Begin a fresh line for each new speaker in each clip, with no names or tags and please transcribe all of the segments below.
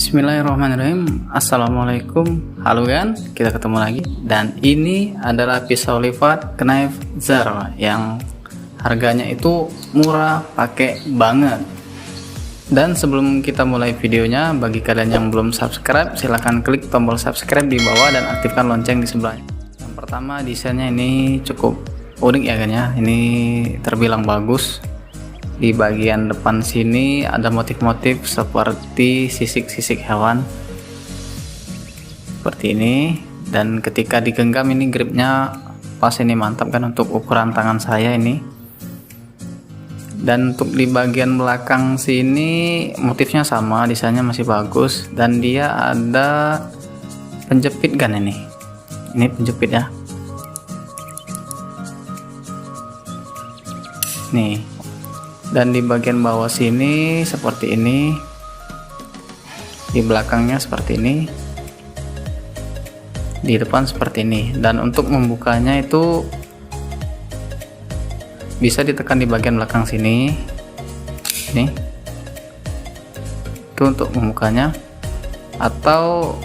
Bismillahirrahmanirrahim. Assalamualaikum. Halo kan, kita ketemu lagi. Dan ini adalah pisau lipat knife Zar yang harganya itu murah, pakai banget. Dan sebelum kita mulai videonya, bagi kalian yang belum subscribe, silahkan klik tombol subscribe di bawah dan aktifkan lonceng di sebelahnya. Yang pertama, desainnya ini cukup unik ya kan ya. Ini terbilang bagus. Di bagian depan sini ada motif-motif seperti sisik-sisik hewan seperti ini, dan ketika digenggam ini gripnya pas, ini mantap kan untuk ukuran tangan saya ini. Dan untuk di bagian belakang sini motifnya sama, desainnya masih bagus, dan dia ada penjepit kan ini penjepit ya nih. Dan di bagian bawah sini seperti ini, di belakangnya seperti ini, di depan seperti ini. Dan untuk membukanya itu bisa ditekan di bagian belakang sini, ini itu untuk membukanya, atau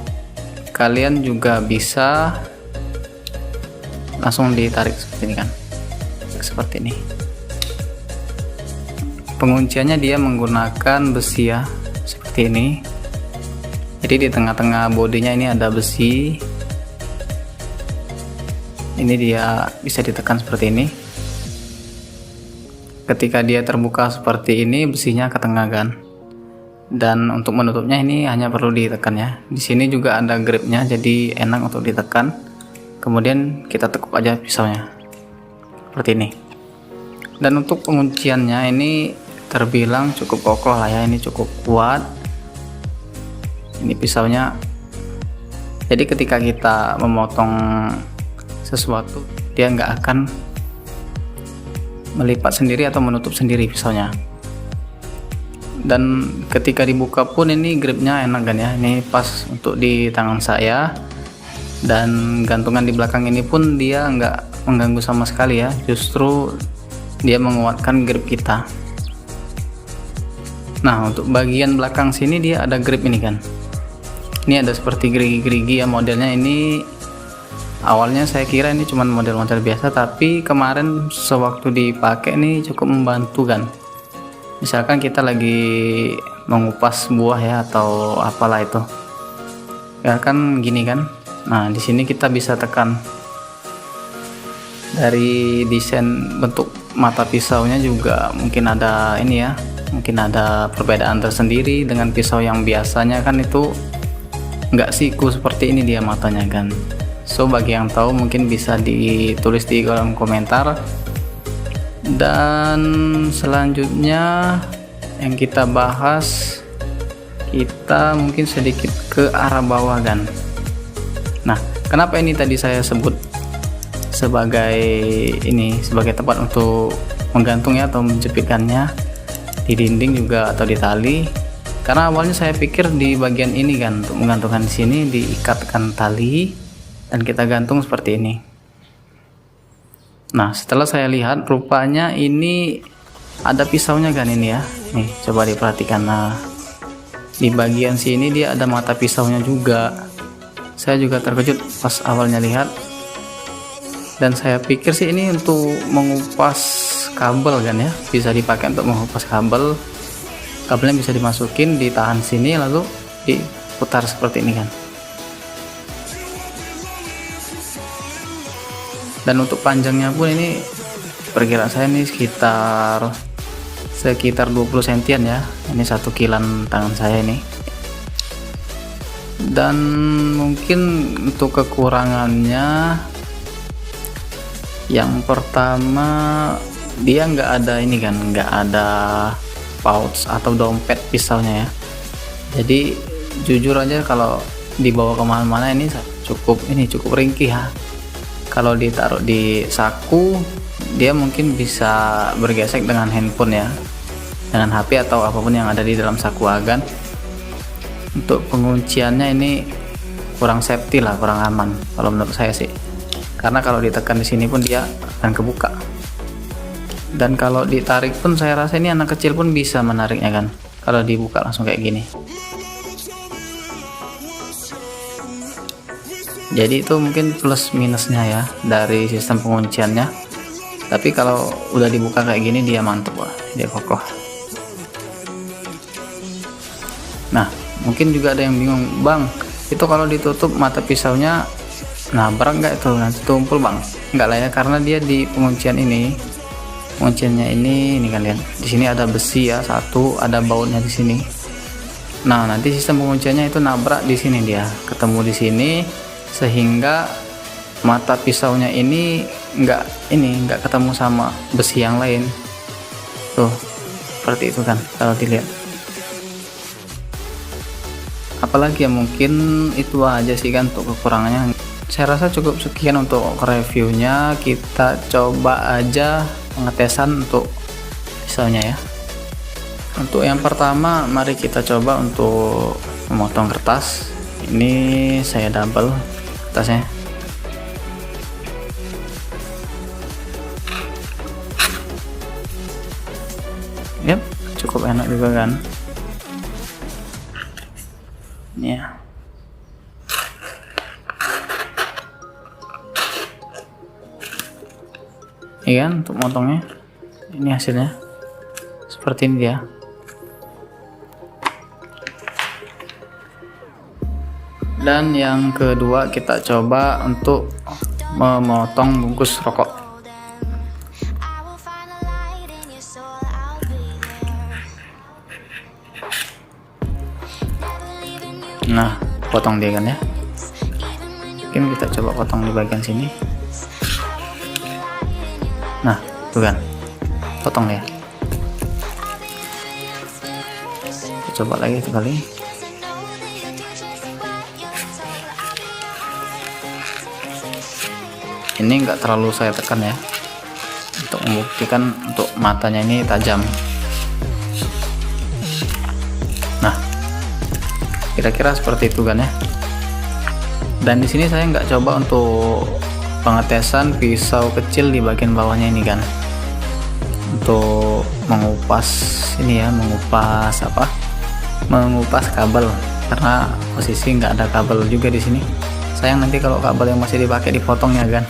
kalian juga bisa langsung ditarik seperti ini kan, seperti ini. Pengunciannya dia menggunakan besi ya, seperti ini. Jadi di tengah-tengah bodinya ini ada besi. Ini dia bisa ditekan seperti ini. Ketika dia terbuka seperti ini, besinya ke tengah kan. Dan untuk menutupnya ini hanya perlu ditekan ya. Di sini juga ada gripnya, jadi enak untuk ditekan. Kemudian kita tekuk aja pisaunya seperti ini. Dan untuk pengunciannya ini terbilang cukup kokoh lah ya, ini cukup kuat ini pisaunya. Jadi ketika kita memotong sesuatu, dia nggak akan melipat sendiri atau menutup sendiri pisaunya. Dan ketika dibuka pun ini gripnya enak kan ya, ini pas untuk di tangan saya. Dan gantungan di belakang ini pun dia nggak mengganggu sama sekali ya, justru dia menguatkan grip kita. Nah, untuk bagian belakang sini dia ada grip ini kan. Ini ada seperti gerigi-gerigi ya modelnya ini. Awalnya saya kira ini cuman model-model biasa, tapi kemarin sewaktu dipakai ini cukup membantu kan. Misalkan kita lagi mengupas buah ya atau apalah itu. Ya kan gini kan. Nah, di sini kita bisa tekan. Dari desain bentuk mata pisaunya juga mungkin ada ini ya. Mungkin ada perbedaan tersendiri dengan pisau yang biasanya kan itu nggak siku seperti ini dia matanya kan. So bagi yang tahu mungkin bisa ditulis di kolom komentar. Dan selanjutnya yang kita bahas, kita mungkin sedikit ke arah bawah kan. Nah, kenapa ini tadi saya sebut sebagai tempat untuk menggantungnya atau menjepitkannya di dinding juga atau di tali? Karena awalnya saya pikir di bagian ini kan untuk menggantungkan di sini, diikatkan tali dan kita gantung seperti ini. Nah, setelah saya lihat rupanya ini ada pisaunya kan ini ya. Nih, coba diperhatikan. Nah, di bagian sini dia ada mata pisaunya juga. Saya juga terkejut pas awalnya lihat. Dan saya pikir sih ini untuk mengupas kabel kan ya, bisa dipakai untuk mengupas kabel. Kabelnya bisa dimasukin, ditahan sini lalu diputar seperti ini kan. Dan untuk panjangnya pun ini perkiraan saya ini sekitar 20 sentian ya. Ini satu kilan tangan saya ini. Dan mungkin untuk kekurangannya, yang pertama dia nggak ada ini kan, nggak ada pouch atau dompet pisaunya ya. Jadi jujur aja kalau dibawa kemana-mana ini cukup ringkih ya. Kalau ditaruh di saku dia mungkin bisa bergesek dengan handphone ya, dengan HP atau apapun yang ada di dalam saku agan. Untuk pengunciannya ini kurang safety lah, kurang aman kalau menurut saya sih. Karena kalau ditekan di sini pun dia akan kebuka. Dan kalau ditarik pun saya rasa ini anak kecil pun bisa menariknya kan, kalau dibuka langsung kayak gini. Jadi itu mungkin plus minusnya ya dari sistem pengunciannya. Tapi kalau udah dibuka kayak gini dia mantep lah, dia kokoh. Nah mungkin juga ada yang bingung, bang itu kalau ditutup mata pisaunya nabrak nggak itu, nanti tumpul bang? Nggak lah ya, karena dia di penguncian ini, pengunciannya ini kalian di sini ada besi ya satu, ada bautnya di sini. Nah nanti sistem pengunciannya itu nabrak di sini, dia ketemu di sini sehingga mata pisaunya ini nggak ketemu sama besi yang lain tuh, seperti itu kan kalau dilihat. Apalagi ya, mungkin itu aja sih kan untuk kekurangannya. Saya rasa cukup sekian untuk reviewnya. Kita coba aja pengetesan untuk pisaunya ya. Untuk yang pertama mari kita coba untuk memotong kertas. Ini saya double kertasnya. Yap, cukup enak juga kan ya. Iya kan untuk motongnya, ini hasilnya seperti ini dia. Dan yang kedua kita coba untuk memotong bungkus rokok. Nah potong dia kan ya, mungkin kita coba potong di bagian sini. Nah tuh kan, potong ya. Kita coba lagi sekali. Ini enggak terlalu saya tekan ya, untuk membuktikan untuk matanya ini tajam. Nah kira-kira seperti itu kan ya. Dan di sini saya nggak coba untuk pengetesan pisau kecil di bagian bawahnya ini kan, untuk mengupas ini ya, mengupas kabel, karena posisi nggak ada kabel juga di sini. Sayang nanti kalau kabel yang masih dipakai dipotongnya kan.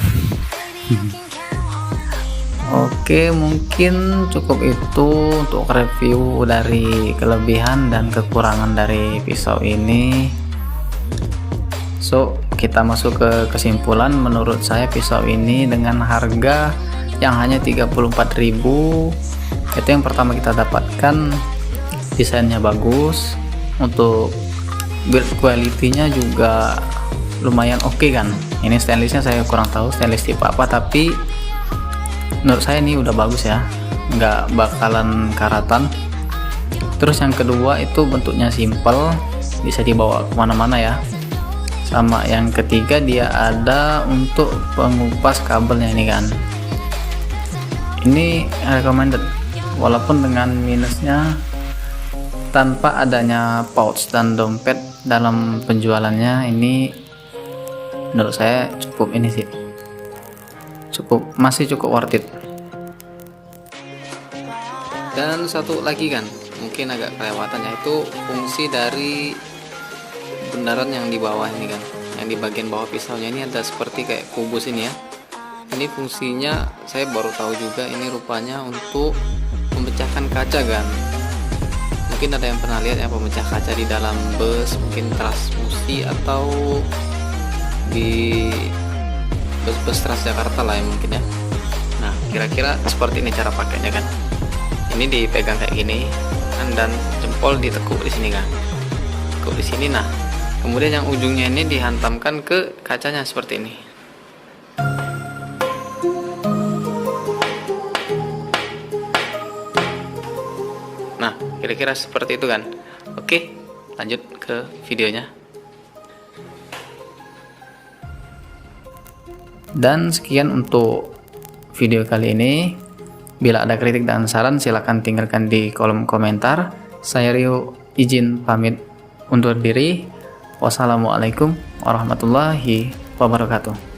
Oke, mungkin cukup itu untuk review dari kelebihan dan kekurangan dari pisau ini. So kita masuk ke kesimpulan. Menurut saya pisau ini dengan harga yang hanya 34.000, itu yang pertama kita dapatkan, desainnya bagus, untuk build quality-nya juga lumayan oke kan. Ini stainlessnya saya kurang tahu stainless tipe apa, tapi menurut saya ini udah bagus ya, nggak bakalan karatan. Terus yang kedua itu bentuknya simple, bisa dibawa kemana-mana ya. Sama yang ketiga dia ada untuk pengupas kabelnya ini kan, ini recommended, walaupun dengan minusnya tanpa adanya pouch dan dompet dalam penjualannya. Ini menurut saya cukup ini sih, masih cukup worth it. Dan satu lagi kan mungkin agak kelewatan, yaitu fungsi dari bundaran yang di bawah ini kan, yang di bagian bawah pisaunya ini ada seperti kayak kubus ini ya. Ini fungsinya saya baru tahu juga, ini rupanya untuk memecahkan kaca kan. Mungkin ada yang pernah lihat ya pemecah kaca di dalam bus, mungkin Transmusi atau di bus-bus Transjakarta lah ya mungkin ya. Nah kira-kira seperti ini cara pakainya kan. Ini dipegang kayak gini kan, dan jempol ditekuk di sini kan, tekuk di sini. Nah kemudian yang ujungnya ini dihantamkan ke kacanya seperti ini. Nah kira-kira seperti itu kan. Oke, lanjut ke videonya. Dan sekian untuk video kali ini. Bila ada kritik dan saran silahkan tinggalkan di kolom komentar. Saya Rio izin pamit undur diri. Wassalamualaikum warahmatullahi wabarakatuh.